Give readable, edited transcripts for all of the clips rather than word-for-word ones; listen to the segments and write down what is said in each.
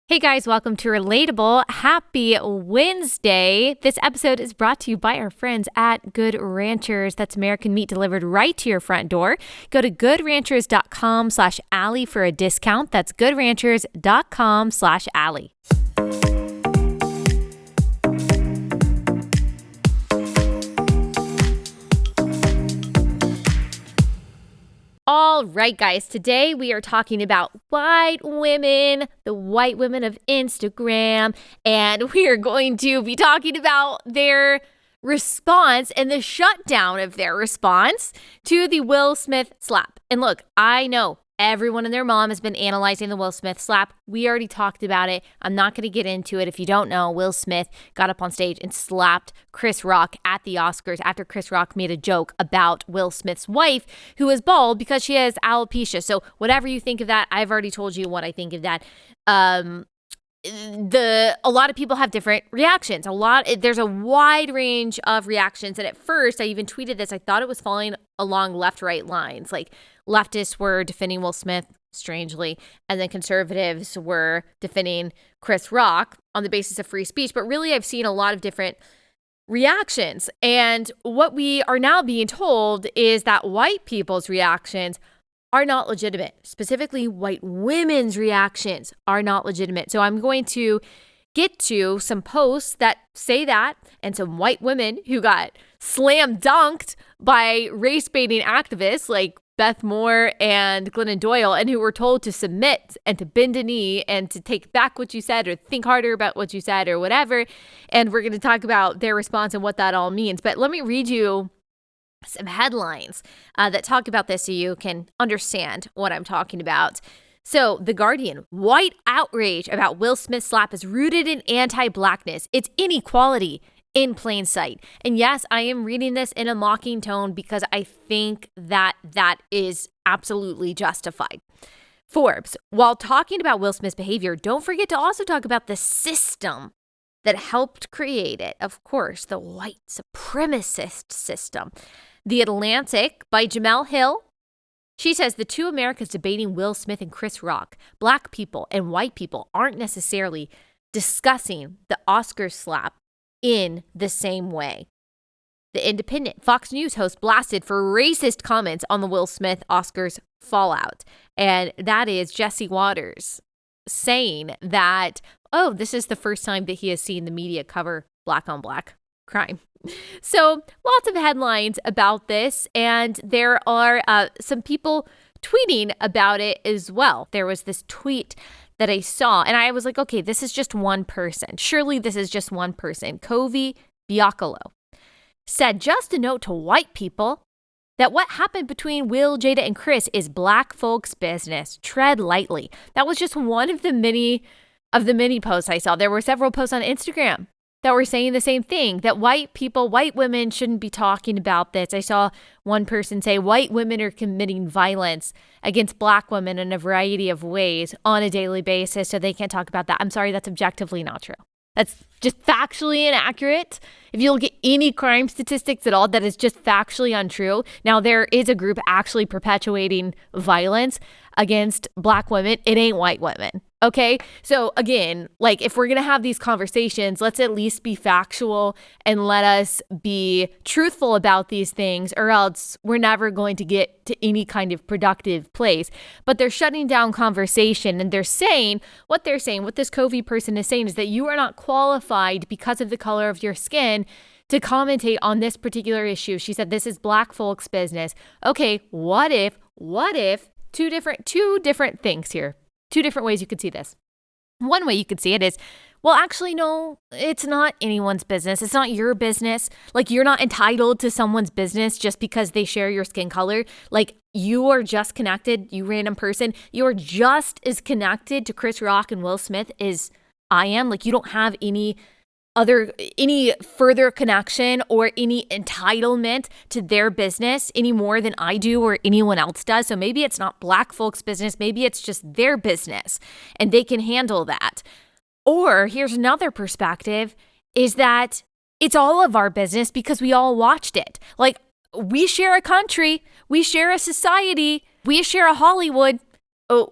Hey guys, welcome to Relatable. Happy Wednesday. This episode is brought to you by our friends at Good Ranchers. That's American meat delivered right to your front door. Go to goodranchers.com/Allie for a discount. That's goodranchers.com/Allie. All right, guys, today we are talking about white women, the white women of Instagram, and we are going to be talking about their response and the shutdown of their response to the Will Smith slap. And look, I know everyone and their mom has been analyzing the Will Smith slap. We already talked about it. I'm not going to get into it. If you don't know, Will Smith got up on stage and slapped Chris Rock at the Oscars after Chris Rock made a joke about Will Smith's wife, who is bald because she has alopecia. So whatever you think of that, I've already told you what I think of that. A lot of people have different reactions. There's a wide range of reactions. And at first, I even tweeted this. I thought it was falling along left-right lines. Like leftists were defending Will Smith, strangely, and then conservatives were defending Chris Rock on the basis of free speech. But really, I've seen a lot of different reactions. And what we are now being told is that white people's reactions are not legitimate. Specifically, white women's reactions are not legitimate. So I'm going to get to some posts that say that, and some white women who got slam dunked by race baiting activists like Beth and Glennon Doyle, and who were told to submit and to bend a knee and to take back what you said or think harder about what you said or whatever. And we're going to talk about their response and what that all means. But let me read you some headlines that talk about this so you can understand what I'm talking about. So, The Guardian, white outrage about Will Smith's slap is rooted in anti-blackness. It's inequality in plain sight. And yes, I am reading this in a mocking tone because I think that is absolutely justified. Forbes, while talking about Will Smith's behavior, don't forget to also talk about the system that helped create it. Of course, the white supremacist system. The Atlantic by Jamel Hill. She says the two Americas debating Will Smith and Chris Rock, black people and white people, aren't necessarily discussing the Oscar slap in the same way. The Independent, Fox News host blasted for racist comments on the Will Smith Oscars fallout. And that is Jesse Waters saying that, oh, this is the first time that he has seen the media cover black on black crime. So lots of headlines about this, and there are some people tweeting about it as well. There was this tweet that I saw, and I was like, okay, this is just one person. Surely this is just one person. Kovi Biakalo said, just a note to white people that what happened between Will, Jada, and Chris is black folks' business. Tread lightly. That was just one of the many posts I saw. There were several posts on Instagram that were saying the same thing, that white women shouldn't be talking about this. I saw one person say white women are committing violence against black women in a variety of ways on a daily basis, so they can't talk about that. I'm sorry, that's objectively not true. That's just factually inaccurate. If you look at any crime statistics at all, that is just factually untrue. Now, there is a group actually perpetuating violence against black women. It ain't white women. Okay, so again, like if we're going to have these conversations, let's at least be factual and let us be truthful about these things, or else we're never going to get to any kind of productive place. But they're shutting down conversation, and they're saying, what this Kovi person is saying is that you are not qualified because of the color of your skin to commentate on this particular issue. She said, this is black folks' business. Okay, what if two different things here. Two different ways you could see this. One way you could see it is, well, actually, no, it's not anyone's business. It's not your business. Like, you're not entitled to someone's business just because they share your skin color. Like, you are just connected, you random person. You're just as connected to Chris Rock and Will Smith as I am. Like, you don't have any further connection or any entitlement to their business any more than I do or anyone else does. So maybe it's not black folks' business. Maybe it's just their business and they can handle that. Or here's another perspective, is that it's all of our business because we all watched it. Like, we share a country, we share a society, we share a Hollywood,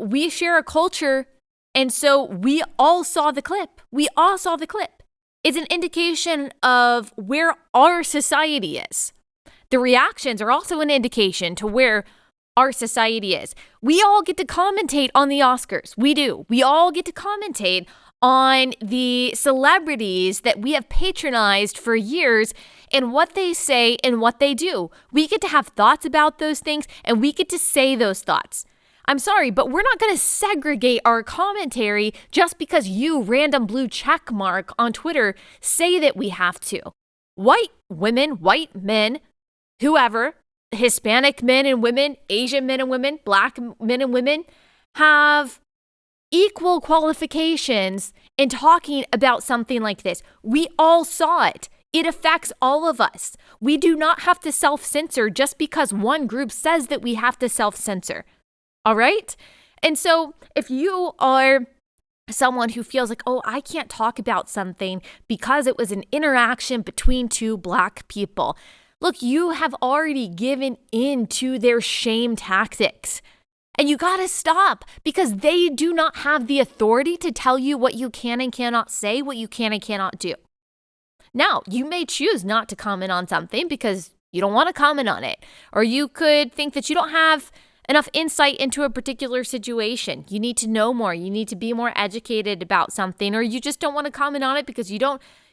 we share a culture And so we all saw the clip. It's an indication of where our society is. The reactions are also an indication to where our society is. We all get to commentate on the Oscars. We do. We all get to commentate on the celebrities that we have patronized for years and what they say and what they do. We get to have thoughts about those things, and we get to say those thoughts. I'm sorry, but we're not going to segregate our commentary just because you, random blue check mark on Twitter, say that we have to. White women, white men, whoever, Hispanic men and women, Asian men and women, Black men and women have equal qualifications in talking about something like this. We all saw it. It affects all of us. We do not have to self-censor just because one group says that we have to self-censor. All right? And so if you are someone who feels like, oh, I can't talk about something because it was an interaction between two Black people, look, you have already given in to their shame tactics. And you got to stop, because they do not have the authority to tell you what you can and cannot say, what you can and cannot do. Now, you may choose not to comment on something because you don't want to comment on it. Or you could think that you don't have enough insight into a particular situation. You need to know more. You need to be more educated about something, or you just don't want to comment on it because you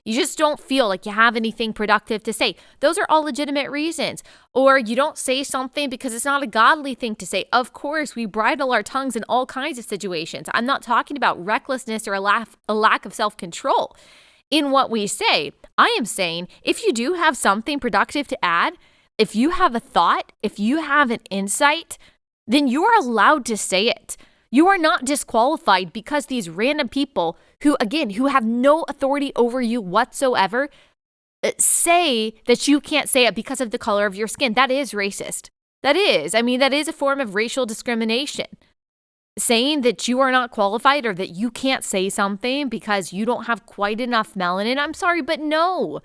just don't feel like you have anything productive to say. Those are all legitimate reasons. Or you don't say something because it's not a godly thing to say. Of course, we bridle our tongues in all kinds of situations. I'm not talking about recklessness or a lack of self-control in what we say. I am saying if you do have something productive to add, if you have a thought, if you have an insight, then you are allowed to say it. You are not disqualified because these random people who have no authority over you whatsoever, say that you can't say it because of the color of your skin. That is racist. That is a form of racial discrimination. Saying that you are not qualified or that you can't say something because you don't have quite enough melanin. I'm sorry, but no.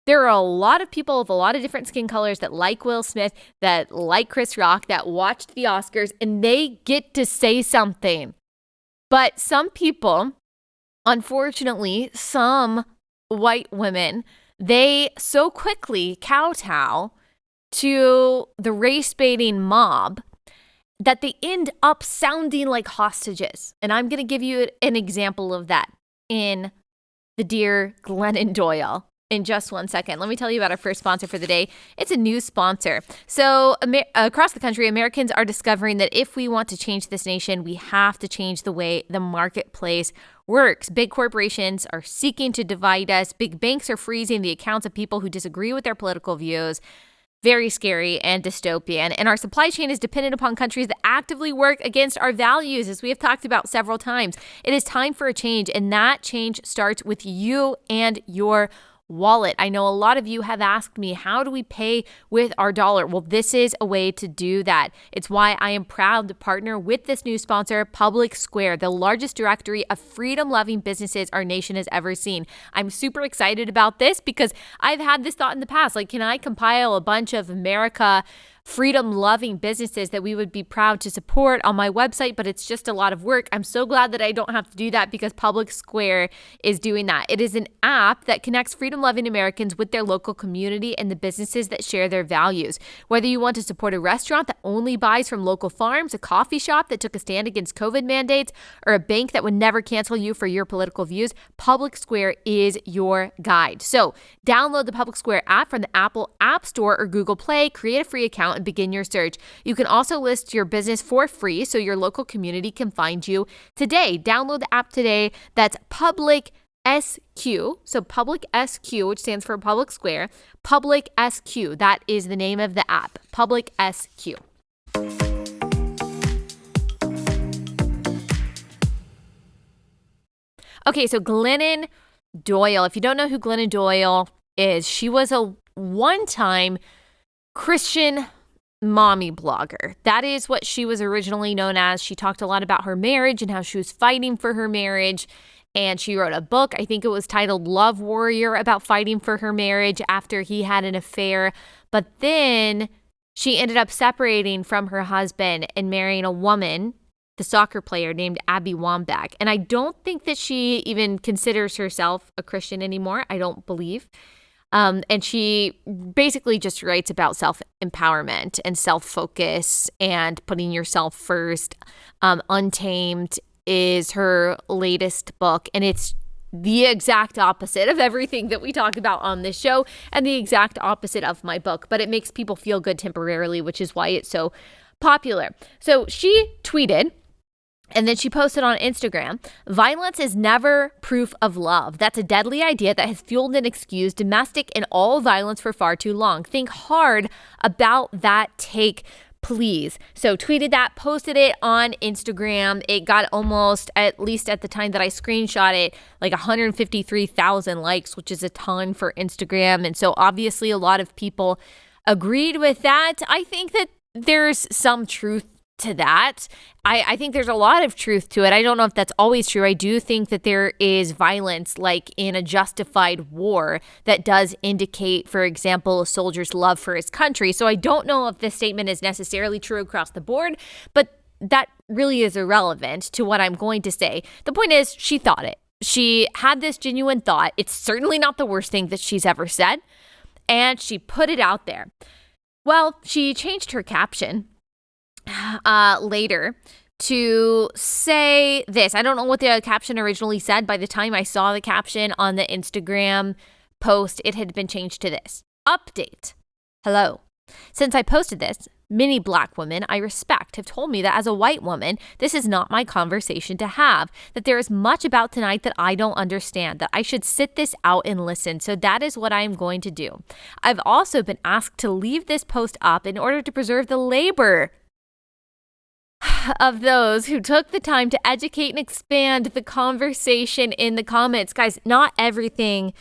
There are a lot of people of a lot of different skin colors that like Will Smith, that like Chris Rock, that watched the Oscars, and they get to say something. But some people, unfortunately, some white women, they so quickly kowtow to the race-baiting mob that they end up sounding like hostages. And I'm going to give you an example of that in the Dear Glennon Doyle in just 1 second. Let me tell you about our first sponsor for the day. It's a new sponsor. So across the country, Americans are discovering that if we want to change this nation, we have to change the way the marketplace works. Big corporations are seeking to divide us. Big banks are freezing the accounts of people who disagree with their political views. Very scary and dystopian. And our supply chain is dependent upon countries that actively work against our values, as we have talked about several times. It is time for a change, and that change starts with you and your wallet. I know a lot of you have asked me, how do we pay with our dollar? Well, this is a way to do that. It's why I am proud to partner with this new sponsor, Public Square, the largest directory of freedom-loving businesses our nation has ever seen. I'm super excited about this because I've had this thought in the past, like, can I compile a bunch of America freedom-loving businesses that we would be proud to support on my website, but it's just a lot of work. I'm so glad that I don't have to do that because Public Square is doing that. It is an app that connects freedom-loving Americans with their local community and the businesses that share their values. Whether you want to support a restaurant that only buys from local farms, a coffee shop that took a stand against COVID mandates, or a bank that would never cancel you for your political views, Public Square is your guide. So download the Public Square app from the Apple App Store or Google Play, create a free account, and begin your search. You can also list your business for free so your local community can find you today. Download the app today. That's Public SQ. So Public SQ, which stands for Public Square. Public SQ. That is the name of the app. Public SQ. Okay, so Glennon Doyle. If you don't know who Glennon Doyle is, she was a one-time Christian mommy blogger. That is what she was originally known as. She talked a lot about her marriage and how she was fighting for her marriage. And she wrote a book, I think it was titled Love Warrior, about fighting for her marriage after he had an affair. But then she ended up separating from her husband and marrying a woman the soccer player named Abby Wambach. And I don't think that she even considers herself a Christian anymore. I don't believe. And she basically just writes about self-empowerment and self-focus and putting yourself first. Untamed is her latest book, and it's the exact opposite of everything that we talk about on this show and the exact opposite of my book, but it makes people feel good temporarily, which is why it's so popular. So she tweeted, and then she posted on Instagram, "Violence is never proof of love. That's a deadly idea that has fueled and excused domestic and all violence for far too long. Think hard about that take, please." So tweeted that, posted it on Instagram. It got almost, at least at the time that I screenshot it, like 153,000 likes, which is a ton for Instagram. And so obviously a lot of people agreed with that. I think that there's some truth to that. I think there's a lot of truth to it. I don't know if that's always true. I do think that there is violence, like in a justified war, that does indicate, for example, a soldier's love for his country. So I don't know if this statement is necessarily true across the board, but that really is irrelevant to what I'm going to say. The point is, she thought it. She had this genuine thought. It's certainly not the worst thing that she's ever said, and she put it out there. Well, she changed her caption later to say this. I don't know what the caption originally said. By the time I saw the caption on the Instagram post, it had been changed to this. Update. Hello. Since I posted this, many Black women I respect have told me that as a white woman, this is not my conversation to have, that there is much about tonight that I don't understand, that I should sit this out and listen. So that is what I am going to do. I've also been asked to leave this post up in order to preserve the labor of those who took the time to educate and expand the conversation in the comments. Guys, not everything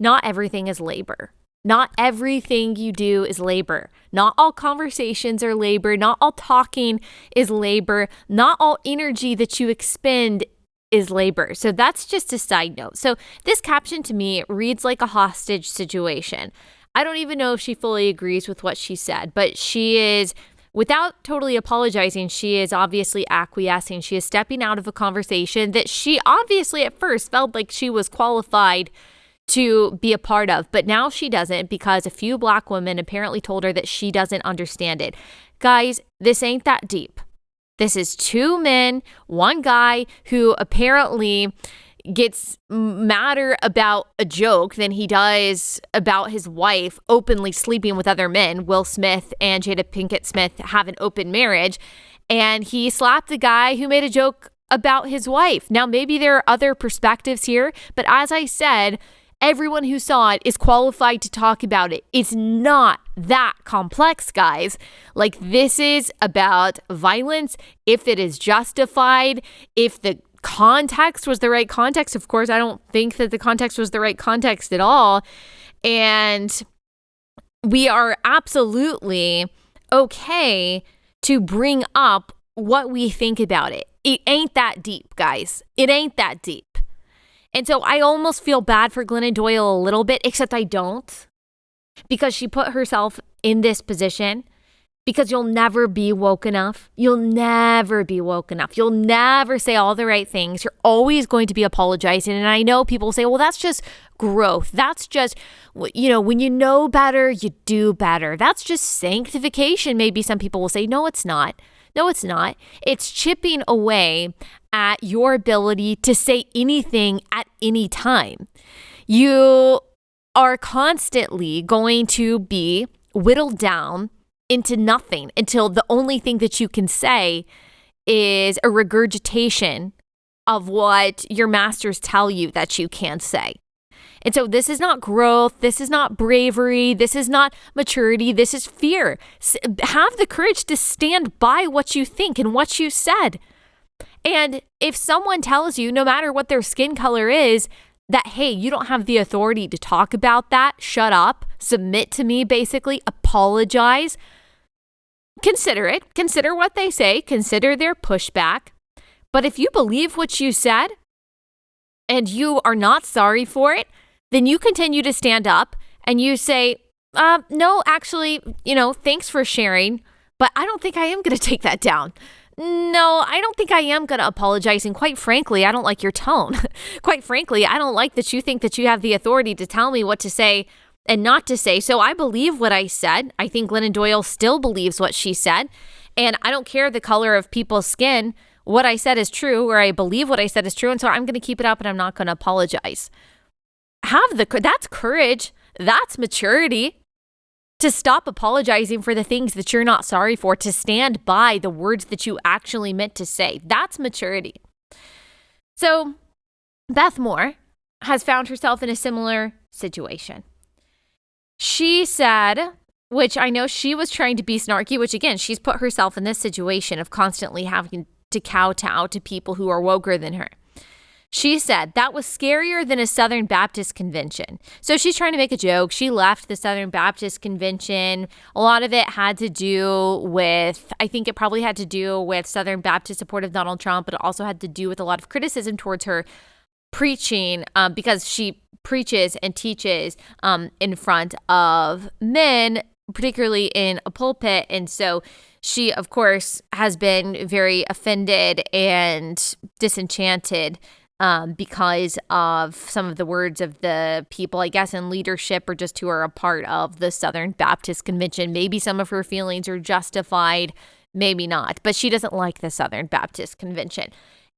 is labor. Not everything you do is labor. Not all conversations are labor. Not all talking is labor. Not all energy that you expend is labor. So that's just a side note. So this caption to me reads like a hostage situation. I don't even know if she fully agrees with what she said, but she is, without totally apologizing, she is obviously acquiescing. She is stepping out of a conversation that she obviously at first felt like she was qualified to be a part of, but now she doesn't because a few Black women apparently told her that she doesn't understand it. Guys, this ain't that deep. This is two men, one guy who apparently gets madder about a joke than he does about his wife openly sleeping with other men. Will Smith and Jada Pinkett Smith have an open marriage, and he slapped the guy who made a joke about his wife. Now, maybe there are other perspectives here, but as I said, everyone who saw it is qualified to talk about it. It's not that complex, guys. Like, this is about violence. If it is justified, if the context was the right context. Of course, I don't think that the context was the right context at all. And we are absolutely okay to bring up what we think about it. It ain't that deep, guys. It ain't that deep. And so I almost feel bad for Glennon Doyle a little bit, except I don't, because she put herself in this position. Because you'll never be woke enough. You'll never be woke enough. You'll never say all the right things. You're always going to be apologizing. And I know people say, well, that's just growth. That's just, when you know better, you do better. That's just sanctification. Maybe some people will say, no, it's not. No, it's not. It's chipping away at your ability to say anything at any time. You are constantly going to be whittled down into nothing until the only thing that you can say is a regurgitation of what your masters tell you that you can't say. And so this is not growth. This is not bravery. This is not maturity. This is fear. Have the courage to stand by what you think and what you said. And if someone tells you, no matter what their skin color is, that, hey, you don't have the authority to talk about that, shut up, submit to me, basically, apologize. Consider it. Consider what they say. Consider their pushback. But if you believe what you said and you are not sorry for it, then you continue to stand up and you say, no, actually, thanks for sharing, but I don't think I am going to take that down. No, I don't think I am going to apologize. And quite frankly, I don't like your tone. Quite frankly, I don't like that you think that you have the authority to tell me what to say and not to say. So I believe what I said. I think Glennon Doyle still believes what she said. And I don't care the color of people's skin. What I said is true, or I believe what I said is true. And so I'm going to keep it up and I'm not going to apologize. That's courage. That's maturity. To stop apologizing for the things that you're not sorry for, to stand by the words that you actually meant to say. That's maturity. So Beth Moore has found herself in a similar situation. She said, which I know she was trying to be snarky, which again, she's put herself in this situation of constantly having to kowtow to people who are woker than her. She said that was scarier than a Southern Baptist convention. So she's trying to make a joke. She left the Southern Baptist convention. A lot of it had to do with, I think it probably had to do with Southern Baptist support of Donald Trump, but it also had to do with a lot of criticism towards her preaching because she preaches and teaches in front of men, particularly in a pulpit. And so she, of course, has been very offended and disenchanted because of some of the words of the people, I guess, in leadership or just who are a part of the Southern Baptist Convention. Maybe some of her feelings are justified, maybe not, but she doesn't like the Southern Baptist Convention.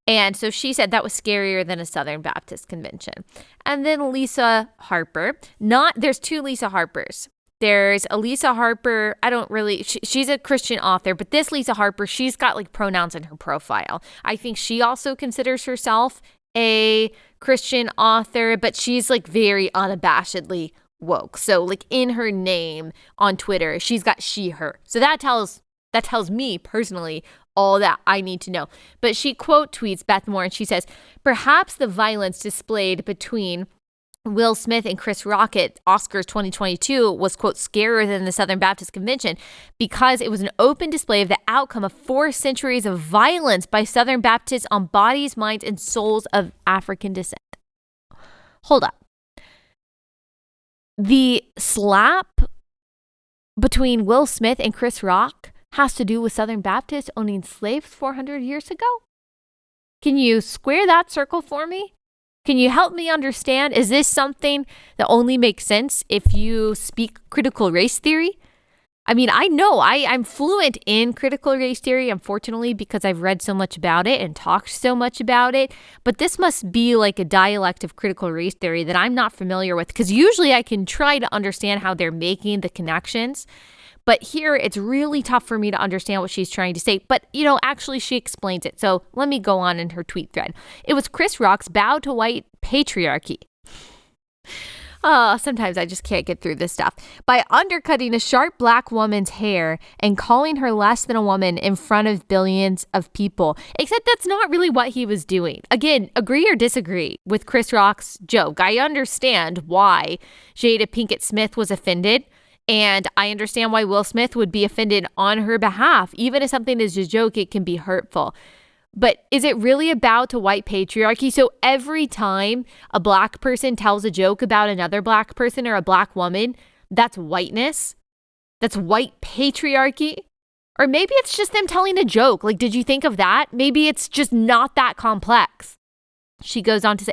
And so she said that was scarier than a Southern Baptist Convention. And then Lisa Harper, there's two Lisa Harpers. There's a Lisa Harper, she's a Christian author, but this Lisa Harper, she's got like pronouns in her profile. I think she also considers herself a Christian author, but she's like very unabashedly woke. So like in her name on Twitter, she's got she, her. So that tells me personally all that I need to know. But she quote tweets Beth Moore and she says, perhaps the violence displayed between Will Smith and Chris Rock at Oscars 2022 was, quote, scarier than the Southern Baptist Convention because it was an open display of the outcome of 4 centuries of violence by Southern Baptists on bodies, minds, and souls of African descent. Hold up. The slap between Will Smith and Chris Rock has to do with Southern Baptists owning slaves 400 years ago? Can you square that circle for me? Can you help me understand? Is this something that only makes sense if you speak critical race theory? I mean, I know I'm fluent in critical race theory, unfortunately, because I've read so much about it and talked so much about it. But this must be like a dialect of critical race theory that I'm not familiar with, because usually I can try to understand how they're making the connections. But here, it's really tough for me to understand what she's trying to say. But, actually, she explains it. So let me go on in her tweet thread. It was Chris Rock's bow to white patriarchy. Oh, sometimes I just can't get through this stuff. By undercutting a sharp black woman's hair and calling her less than a woman in front of billions of people. Except that's not really what he was doing. Again, agree or disagree with Chris Rock's joke. I understand why Jada Pinkett Smith was offended. And I understand why Will Smith would be offended on her behalf. Even if something is a joke, it can be hurtful. But is it really about a white patriarchy? So every time a black person tells a joke about another black person or a black woman, that's whiteness? That's white patriarchy? Or maybe it's just them telling a joke. Like, did you think of that? Maybe it's just not that complex. She goes on to say,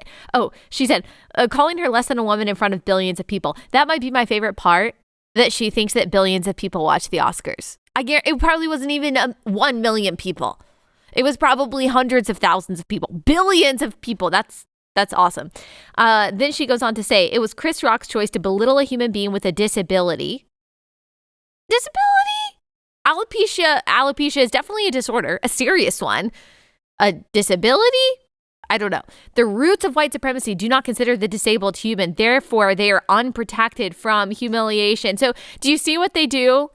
she said, calling her less than a woman in front of billions of people. That might be my favorite part. That she thinks that billions of people watch the Oscars. I guarantee it probably wasn't even 1 million people. It was probably hundreds of thousands of people, billions of people. That's awesome. Then she goes on to say, it was Chris Rock's choice to belittle a human being with a disability. Disability? Alopecia is definitely a disorder, a serious one. A disability? I don't know. The roots of white supremacy do not consider the disabled human. Therefore, they are unprotected from humiliation. So do you see what they do?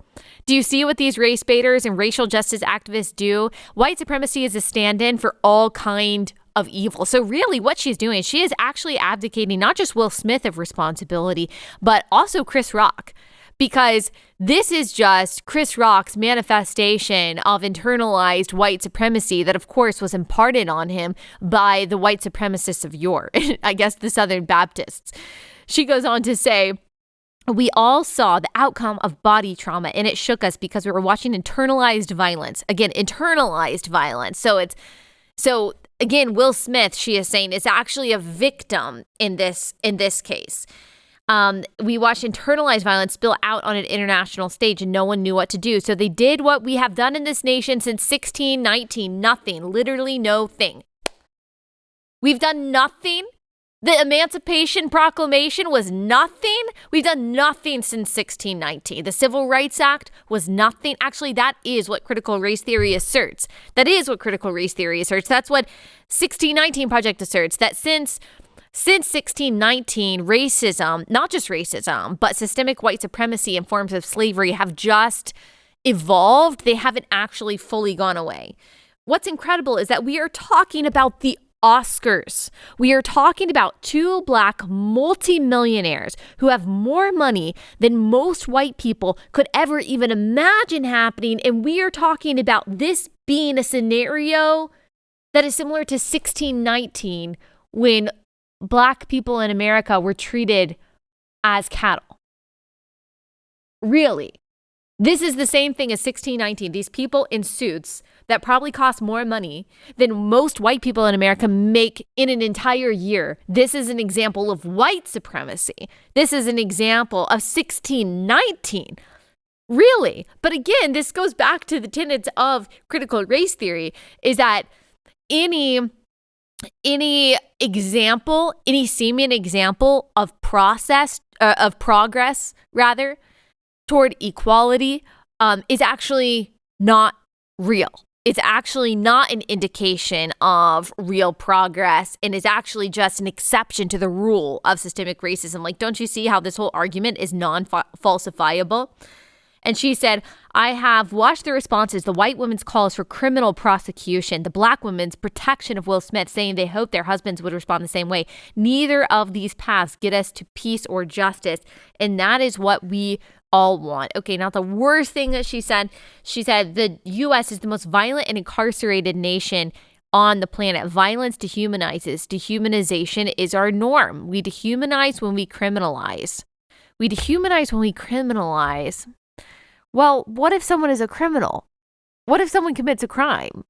Do you see what these race baiters and racial justice activists do? White supremacy is a stand-in for all kind of evil. So really what she's doing, she is actually abdicating not just Will Smith of responsibility, but also Chris Rock. Because this is just Chris Rock's manifestation of internalized white supremacy that, of course, was imparted on him by the white supremacists of yore, I guess the Southern Baptists. She goes on to say, we all saw the outcome of body trauma, and it shook us because we were watching internalized violence. Again, internalized violence. So again, Will Smith, she is saying, is actually a victim in this case. We watched internalized violence spill out on an international stage, and no one knew what to do. So they did what we have done in this nation since 1619. Nothing. Literally no thing. We've done nothing. The Emancipation Proclamation was nothing. We've done nothing since 1619. The Civil Rights Act was nothing. Actually, that is what critical race theory asserts. That's what 1619 Project asserts, that since 1619, racism, not just racism, but systemic white supremacy and forms of slavery have just evolved. They haven't actually fully gone away. What's incredible is that we are talking about the Oscars. We are talking about two Black multimillionaires who have more money than most white people could ever even imagine happening. And we are talking about this being a scenario that is similar to 1619, when Black people in America were treated as cattle. Really. This is the same thing as 1619. These people in suits that probably cost more money than most white people in America make in an entire year. This is an example of white supremacy. This is an example of 1619. Really. But again, this goes back to the tenets of critical race theory, is that any seeming example of progress toward equality is actually not real. It's actually not an indication of real progress, and is actually just an exception to the rule of systemic racism. Like, don't you see how this whole argument is non-falsifiable? And she said, I have watched the responses, the white women's calls for criminal prosecution, the Black women's protection of Will Smith, saying they hope their husbands would respond the same way. Neither of these paths get us to peace or justice, and that is what we all want. Okay, now the worst thing that she said the U.S. is the most violent and incarcerated nation on the planet. Violence dehumanizes. Dehumanization is our norm. We dehumanize when we criminalize. Well, what if someone is a criminal? What if someone commits a crime?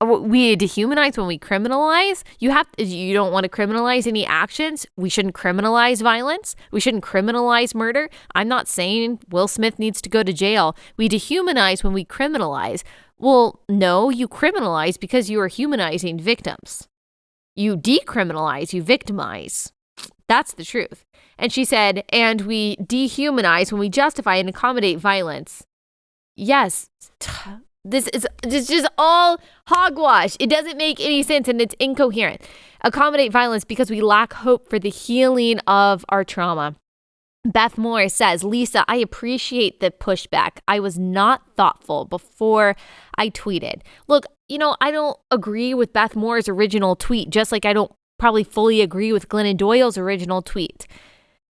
We dehumanize when we criminalize. You don't want to criminalize any actions. We shouldn't criminalize violence. We shouldn't criminalize murder. I'm not saying Will Smith needs to go to jail. We dehumanize when we criminalize. Well, no, you criminalize because you are humanizing victims. You decriminalize, you victimize. That's the truth. And she said, and we dehumanize when we justify and accommodate violence. Yes, this is just all hogwash. It doesn't make any sense, and it's incoherent. Accommodate violence because we lack hope for the healing of our trauma. Beth Moore says, Lisa, I appreciate the pushback. I was not thoughtful before I tweeted. Look, I don't agree with Beth Moore's original tweet, just like I don't probably fully agree with Glennon Doyle's original tweet.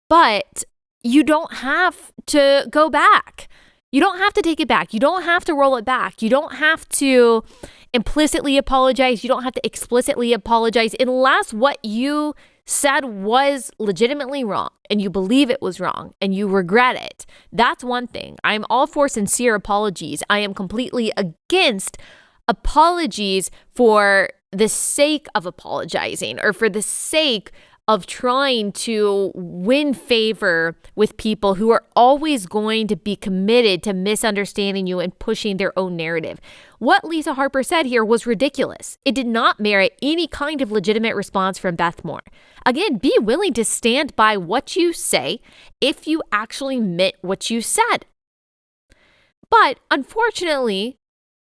But you don't have to go back. You don't have to take it back. You don't have to roll it back. You don't have to implicitly apologize. You don't have to explicitly apologize unless what you said was legitimately wrong and you believe it was wrong and you regret it. That's one thing. I'm all for sincere apologies. I am completely against apologies for the sake of apologizing or for the sake of trying to win favor with people who are always going to be committed to misunderstanding you and pushing their own narrative. What Lisa Harper said here was ridiculous. It did not merit any kind of legitimate response from Beth Moore. Again, be willing to stand by what you say if you actually meant what you said. But unfortunately,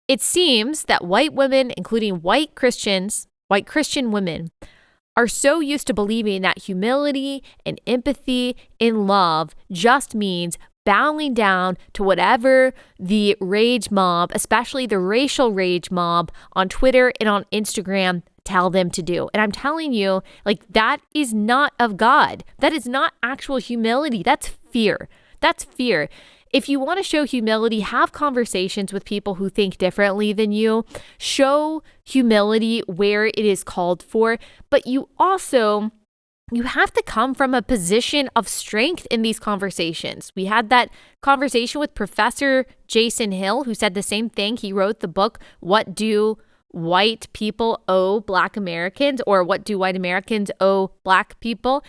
it seems that white women, including white Christian women, are so used to believing that humility and empathy and love just means bowing down to whatever the rage mob, especially the racial rage mob on Twitter and on Instagram, tell them to do. And I'm telling you, that is not of God. That is not actual humility. That's fear. That's fear. If you want to show humility, have conversations with people who think differently than you. Show humility where it is called for, but you also you have to come from a position of strength in these conversations. We had that conversation with Professor Jason Hill, who said the same thing. He wrote the book, What Do White People Owe Black Americans, or What Do White Americans Owe Black People?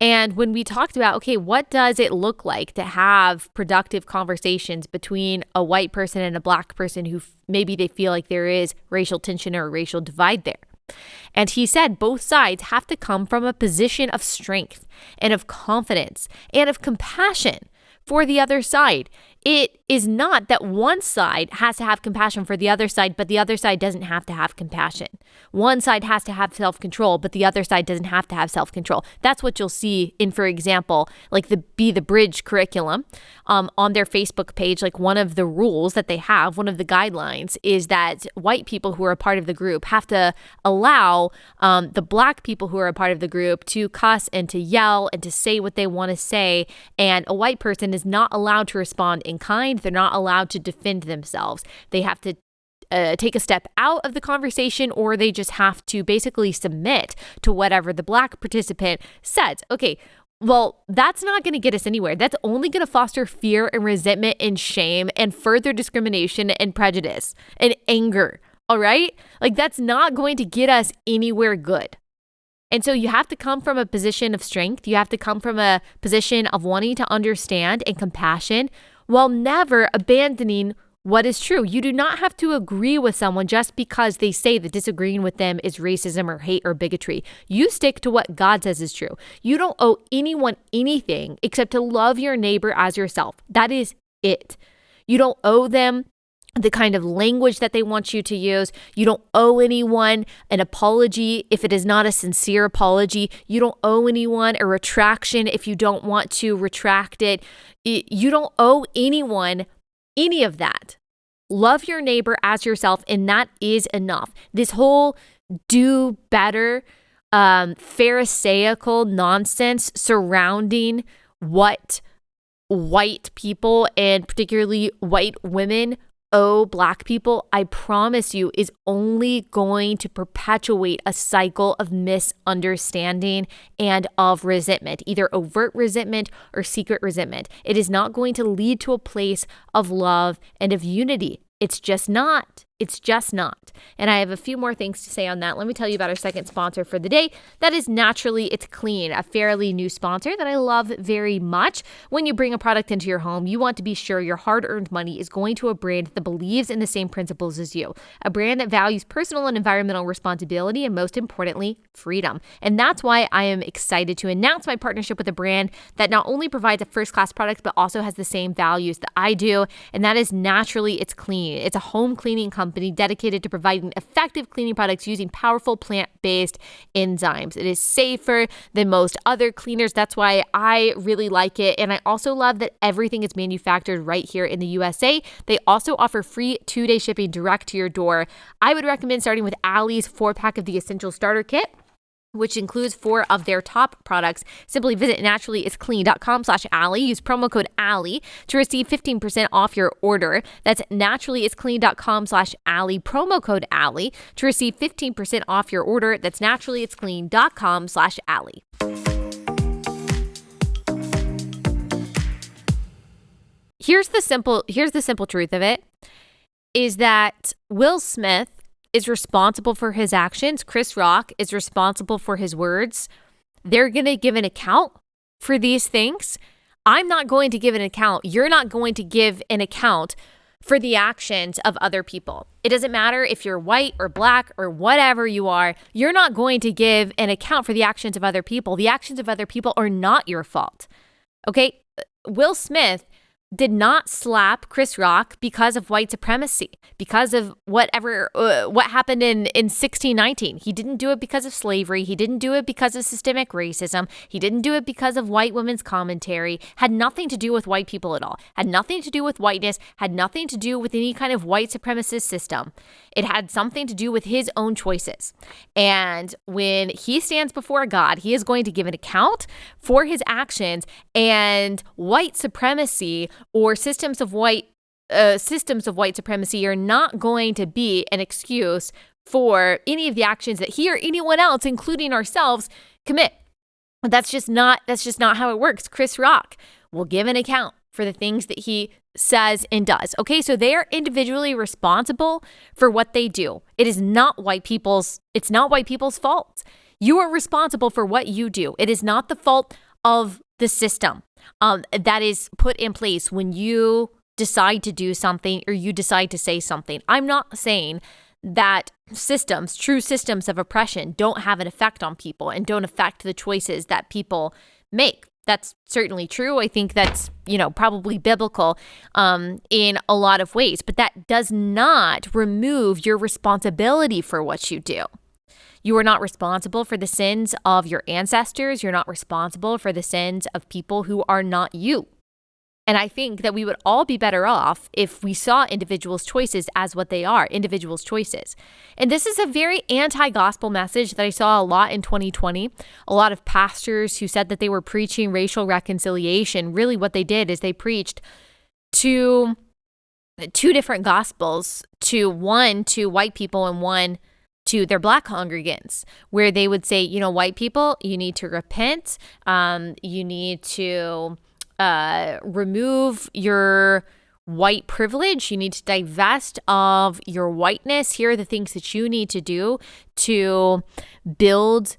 And when we talked about, okay, what does it look like to have productive conversations between a white person and a Black person who maybe they feel like there is racial tension or a racial divide there? And he said both sides have to come from a position of strength and of confidence and of compassion for the other side. It is not that one side has to have compassion for the other side, but the other side doesn't have to have compassion. One side has to have self-control, but the other side doesn't have to have self-control. That's what you'll see in, for example, like the Be the Bridge curriculum on their Facebook page. Like one of the rules that they have, one of the guidelines is that white people who are a part of the group have to allow the Black people who are a part of the group to cuss and to yell and to say what they want to say. And a white person is not allowed to respond in kind. They're not allowed to defend themselves. They have to take a step out of the conversation, or they just have to basically submit to whatever the Black participant says. Okay, well, that's not going to get us anywhere. That's only going to foster fear and resentment and shame and further discrimination and prejudice and anger. All right? Like that's not going to get us anywhere good. And so you have to come from a position of strength. You have to come from a position of wanting to understand and compassion while never abandoning what is true. You do not have to agree with someone just because they say that disagreeing with them is racism or hate or bigotry. You stick to what God says is true. You don't owe anyone anything except to love your neighbor as yourself. That is it. You don't owe them the kind of language that they want you to use. You don't owe anyone an apology if it is not a sincere apology. You don't owe anyone a retraction if you don't want to retract it. You don't owe anyone any of that. Love your neighbor as yourself, and that is enough. This whole do better, pharisaical nonsense surrounding what white people and particularly white women owe Black people, I promise you, is only going to perpetuate a cycle of misunderstanding and of resentment, either overt resentment or secret resentment. It is not going to lead to a place of love and of unity. It's just not. It's just not. And I have a few more things to say on that. Let me tell you about our second sponsor for the day. That is Naturally It's Clean, a fairly new sponsor that I love very much. When you bring a product into your home, you want to be sure your hard-earned money is going to a brand that believes in the same principles as you, a brand that values personal and environmental responsibility, and most importantly, freedom. And that's why I am excited to announce my partnership with a brand that not only provides a first-class product, but also has the same values that I do, and that is Naturally It's Clean. It's a home cleaning company dedicated to providing effective cleaning products using powerful plant-based enzymes. It is safer than most other cleaners. That's why I really like it. And I also love that everything is manufactured right here in the USA. They also offer free 2-day shipping direct to your door. I would recommend starting with Allie's 4-pack of the Essential Starter Kit, which includes 4 of their top products. Simply visit naturallyisclean.com/Allie. Use promo code Allie to receive 15% off your order. That's naturallyisclean.com/Allie. Promo code Allie to receive 15% off your order. That's naturallyisclean.com/Allie. Here's the simple truth of it, is that Will Smith is responsible for his actions. Chris Rock is responsible for his words. They're going to give an account for these things. I'm not going to give an account. You're not going to give an account for the actions of other people. It doesn't matter if you're white or Black or whatever you are. You're not going to give an account for the actions of other people. The actions of other people are not your fault. Okay? Will Smith did not slap Chris Rock because of white supremacy, because of what happened in 1619. He didn't do it because of slavery. He didn't do it because of systemic racism. He didn't do it because of white women's commentary. Had nothing to do with white people at all. Had nothing to do with whiteness. Had nothing to do with any kind of white supremacist system. It had something to do with his own choices. And when he stands before God, he is going to give an account for his actions, and white supremacy or systems of white supremacy are not going to be an excuse for any of the actions that he or anyone else, including ourselves, commit. That's just not how it works. Chris Rock will give an account for the things that he says and does. Okay, so they are individually responsible for what they do. It's not white people's fault. You are responsible for what you do. It is not the fault of the system that is put in place when you decide to do something or you decide to say something. I'm not saying that true systems of oppression don't have an effect on people and don't affect the choices that people make. That's certainly true. I think that's, probably biblical in a lot of ways, but that does not remove your responsibility for what you do. You are not responsible for the sins of your ancestors. You're not responsible for the sins of people who are not you. And I think that we would all be better off if we saw individuals' choices as what they are, individuals' choices. And this is a very anti-gospel message that I saw a lot in 2020. A lot of pastors who said that they were preaching racial reconciliation. Really what they did is they preached two different gospels, one to white people and one to their black congregants, where they would say, white people, you need to repent. You need to remove your white privilege. You need to divest of your whiteness. Here are the things that you need to do to build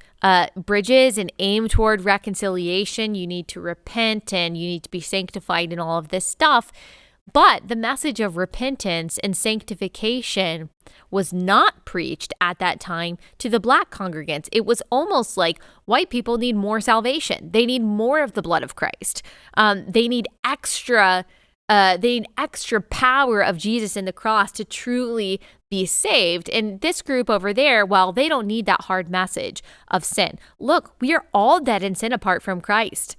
bridges and aim toward reconciliation. You need to repent and you need to be sanctified and all of this stuff. But the message of repentance and sanctification was not preached at that time to the black congregants. It was almost like white people need more salvation. They need more of the blood of Christ. They need extra power of Jesus in the cross to truly be saved. And this group over there, well, they don't need that hard message of sin. Look, we are all dead in sin apart from Christ,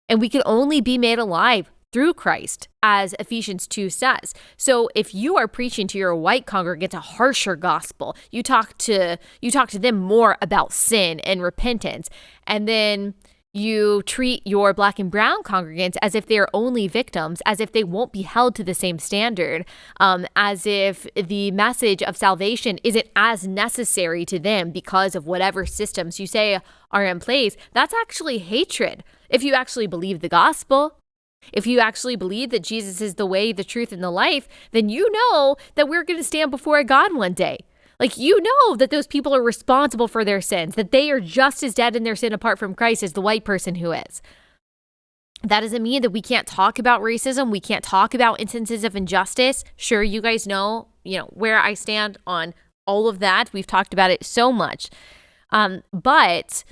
and we can only be made alive through Christ, as Ephesians 2 says. So if you are preaching to your white congregants a harsher gospel, you talk to them more about sin and repentance, and then you treat your black and brown congregants as if they are only victims, as if they won't be held to the same standard, as if the message of salvation isn't as necessary to them because of whatever systems you say are in place. That's actually hatred. If you actually believe the gospel, if you actually believe that Jesus is the way, the truth, and the life, then you know that we're going to stand before God one day. Like, you know that those people are responsible for their sins, that they are just as dead in their sin apart from Christ as the white person who is. That doesn't mean that we can't talk about racism. We can't talk about instances of injustice. Sure, you guys know, where I stand on all of that. We've talked about it so much. But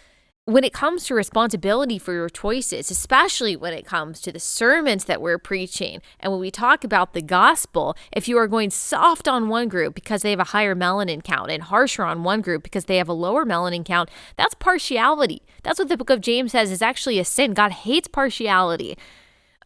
when it comes to responsibility for your choices, especially when it comes to the sermons that we're preaching, and when we talk about the gospel, if you are going soft on one group because they have a higher melanin count and harsher on one group because they have a lower melanin count, that's partiality. That's what the book of James says is actually a sin. God hates partiality.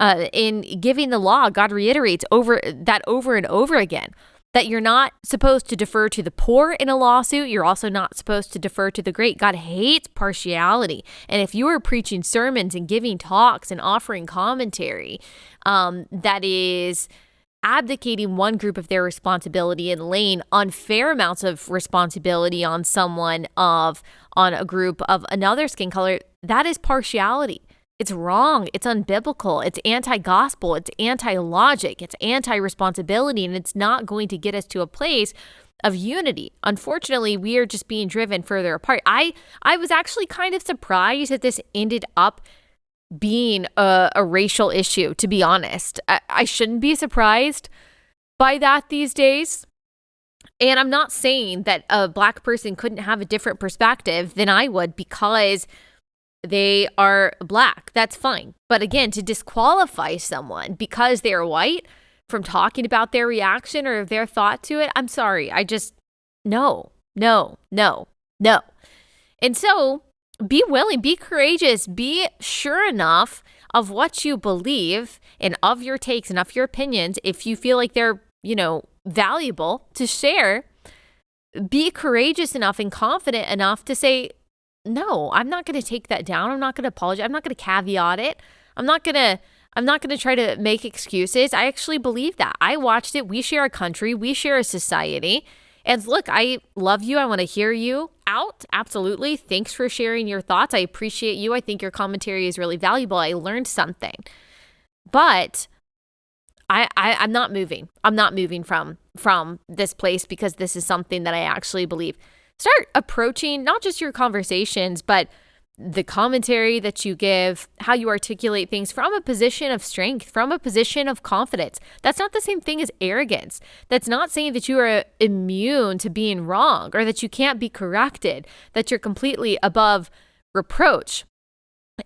In giving the law, God reiterates over and over again, that you're not supposed to defer to the poor in a lawsuit. You're also not supposed to defer to the great. God hates partiality. And if you are preaching sermons and giving talks and offering commentary that is abdicating one group of their responsibility and laying unfair amounts of responsibility on on a group of another skin color, that is partiality. It's wrong. It's unbiblical. It's anti-gospel. It's anti-logic. It's anti-responsibility, and it's not going to get us to a place of unity. Unfortunately, we are just being driven further apart. I was actually kind of surprised that this ended up being a racial issue, to be honest. I shouldn't be surprised by that these days. And I'm not saying that a black person couldn't have a different perspective than I would because they are black. That's fine. But again, to disqualify someone because they're white from talking about their reaction or their thought to it, I'm sorry. No. And so be willing, be courageous, be sure enough of what you believe and of your takes and of your opinions. If you feel like they're, valuable to share, be courageous enough and confident enough to say, no, I'm not going to take that down. I'm not going to apologize. I'm not going to caveat it. I'm not going to try to make excuses. I actually believe that. I watched it. We share a country. We share a society. And look, I love you. I want to hear you out. Absolutely. Thanks for sharing your thoughts. I appreciate you. I think your commentary is really valuable. I learned something. But I'm not moving. I'm not moving from this place because this is something that I actually believe. Start approaching not just your conversations, but the commentary that you give, how you articulate things from a position of strength, from a position of confidence. That's not the same thing as arrogance. That's not saying that you are immune to being wrong or that you can't be corrected, that you're completely above reproach.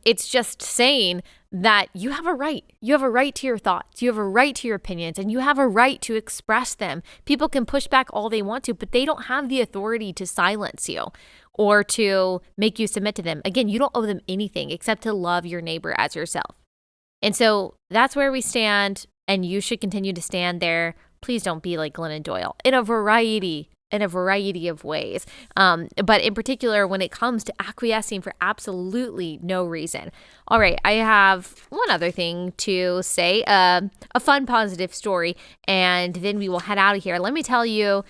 It's just saying that you have a right. You have a right to your thoughts. You have a right to your opinions, and you have a right to express them. People can push back all they want to, but they don't have the authority to silence you or to make you submit to them. Again, you don't owe them anything except to love your neighbor as yourself. And so that's where we stand, and you should continue to stand there. Please don't be like Glennon Doyle in a variety of ways. But in particular, when it comes to acquiescing for absolutely no reason. All right, I have one other thing to say, a fun, positive story, and then we will head out of here. Let me tell you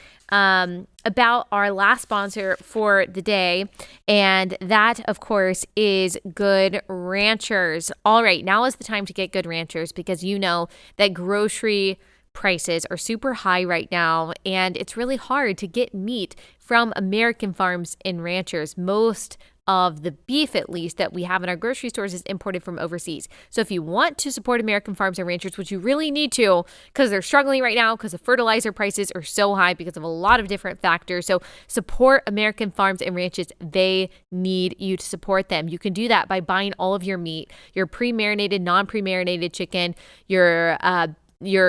about our last sponsor for the day, and that, of course, is Good Ranchers. All right, now is the time to get Good Ranchers because you know that grocery prices are super high right now, and it's really hard to get meat from American farms and ranchers. Most of the beef, at least, that we have in our grocery stores is imported from overseas. So if you want to support American farms and ranchers, which you really need to because they're struggling right now because the fertilizer prices are so high because of a lot of different factors. So support American farms and ranches. They need you to support them. You can do that by buying all of your meat, your pre-marinated, non-pre-marinated chicken, your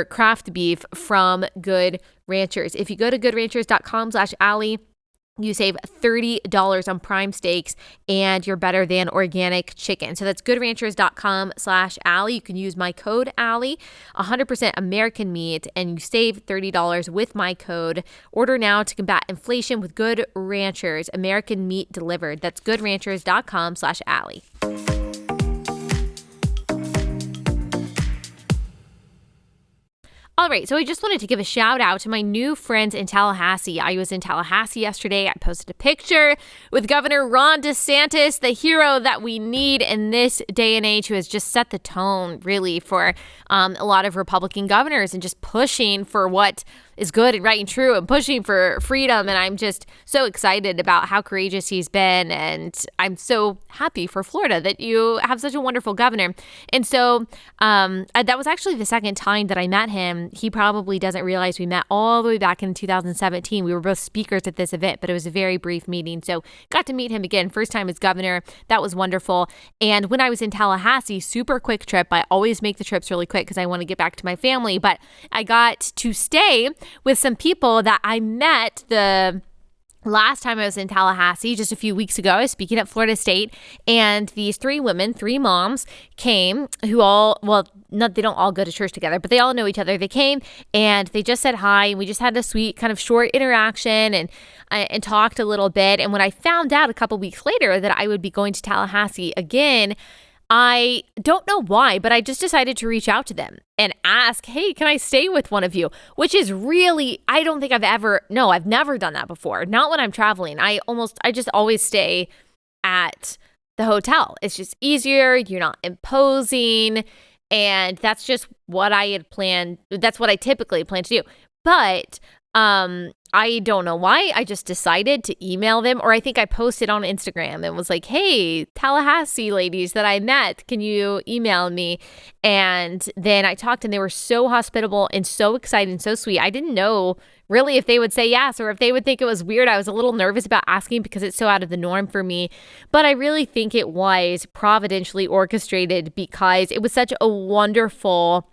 craft beef from Good Ranchers. If you go to goodranchers.com/Allie, you save $30 on prime steaks and your better than organic chicken. So that's goodranchers.com/Allie. You can use my code Allie, 100% American meat, and you save $30 with my code. Order now to combat inflation with Good Ranchers, American meat delivered. That's goodranchers.com/Allie. All right, so I just wanted to give a shout out to my new friends in Tallahassee. I was in Tallahassee yesterday. I posted a picture with Governor Ron DeSantis, the hero that we need in this day and age, who has just set the tone really for a lot of Republican governors and just pushing for what is good and right and true and pushing for freedom. And I'm just so excited about how courageous he's been. And I'm so happy for Florida that you have such a wonderful governor. And so that was actually the second time that I met him. He probably doesn't realize we met all the way back in 2017. We were both speakers at this event, but it was a very brief meeting. So got to meet him again, first time as governor. That was wonderful. And when I was in Tallahassee, super quick trip. I always make the trips really quick because I want to get back to my family. But I got to stay with some people that I met the last time I was in Tallahassee, just a few weeks ago. I was speaking at Florida State, and these three moms came who they don't all go to church together, but they all know each other. They came and they just said hi, and we just had a sweet kind of short interaction and talked a little bit. And when I found out a couple weeks later that I would be going to Tallahassee again, I don't know why, but I just decided to reach out to them and ask, hey, can I stay with one of you? Which is really, I've never done that before. Not when I'm traveling. I just always stay at the hotel. It's just easier. You're not imposing. And that's just what I had planned. That's what I typically plan to do. But I don't know why. I just decided to email them, or I think I posted on Instagram and was like, hey, Tallahassee ladies that I met, can you email me? And then I talked, and they were so hospitable and so excited and so sweet. I didn't know really if they would say yes or if they would think it was weird. I was a little nervous about asking because it's so out of the norm for me. But I really think it was providentially orchestrated because it was such a wonderful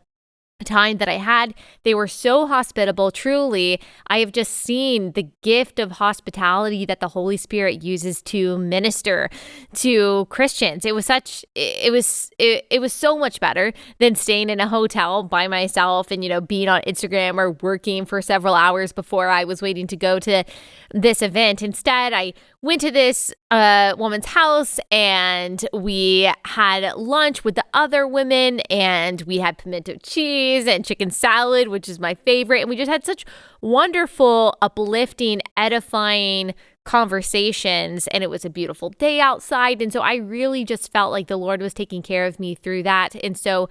time that I had. They were so hospitable. Truly, I have just seen the gift of hospitality that the Holy Spirit uses to minister to Christians. It was so much better than staying in a hotel by myself and, being on Instagram or working for several hours before I was waiting to go to this event. Instead, I went to this woman's house and we had lunch with the other women, and we had pimento cheese and chicken salad, which is my favorite. And we just had such wonderful, uplifting, edifying conversations, and it was a beautiful day outside. And so I really just felt like the Lord was taking care of me through that. And so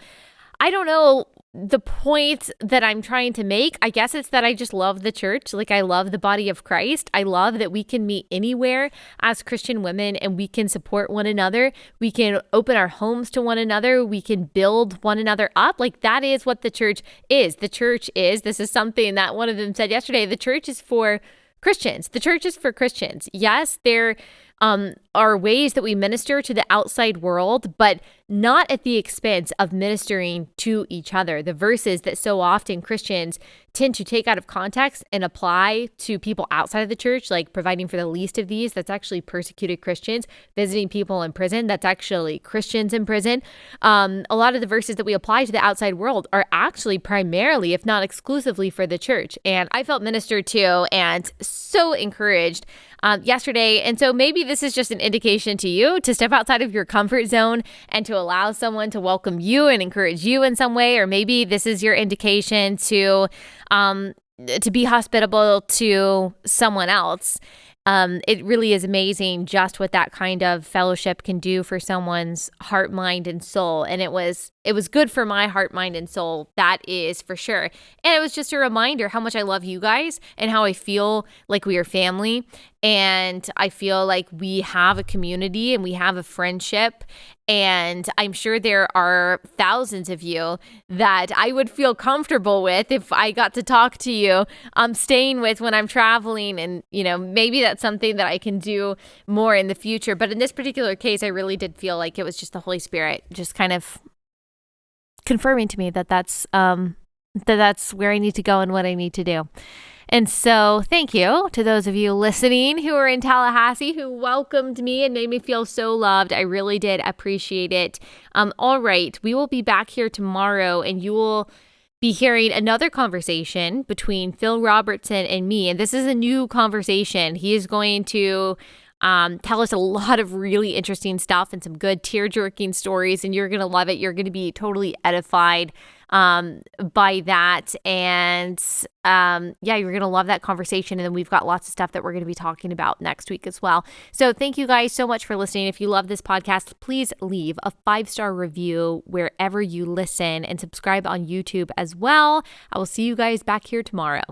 I don't know the point that I'm trying to make. I guess it's that I just love the church. Like, I love the body of Christ. I love that we can meet anywhere as Christian women and we can support one another. We can open our homes to one another. We can build one another up. Like, that is what the church is. The church is, this is something that one of them said yesterday, the church is for Christians. The church is for Christians. Yes, there are ways that we minister to the outside world, but not at the expense of ministering to each other. The verses that so often Christians tend to take out of context and apply to people outside of the church, like providing for the least of these, that's actually persecuted Christians, visiting people in prison, that's actually Christians in prison. A lot of the verses that we apply to the outside world are actually primarily, if not exclusively, for the church. And I felt ministered to and so encouraged yesterday. And so maybe this is just an indication to you to step outside of your comfort zone and to allow someone to welcome you and encourage you in some way. Or maybe this is your indication to be hospitable to someone else. It really is amazing just what that kind of fellowship can do for someone's heart, mind, and soul. And it was good for my heart, mind, and soul. That is for sure. And it was just a reminder how much I love you guys and how I feel like we are family. And I feel like we have a community and we have a friendship. And I'm sure there are thousands of you that I would feel comfortable with if I got to talk to you, staying with when I'm traveling. And, maybe that's something that I can do more in the future. But in this particular case, I really did feel like it was just the Holy Spirit just kind of confirming to me that that's where I need to go and what I need to do. And so thank you to those of you listening who are in Tallahassee, who welcomed me and made me feel so loved. I really did appreciate it. All right, we will be back here tomorrow, and you will be hearing another conversation between Phil Robertson and me. And this is a new conversation. He is going to tell us a lot of really interesting stuff and some good tear-jerking stories, and you're going to love it. You're going to be totally edified by that. And you're going to love that conversation. And then we've got lots of stuff that we're going to be talking about next week as well. So thank you guys so much for listening. If you love this podcast, please leave a 5-star review wherever you listen and subscribe on YouTube as well. I will see you guys back here tomorrow.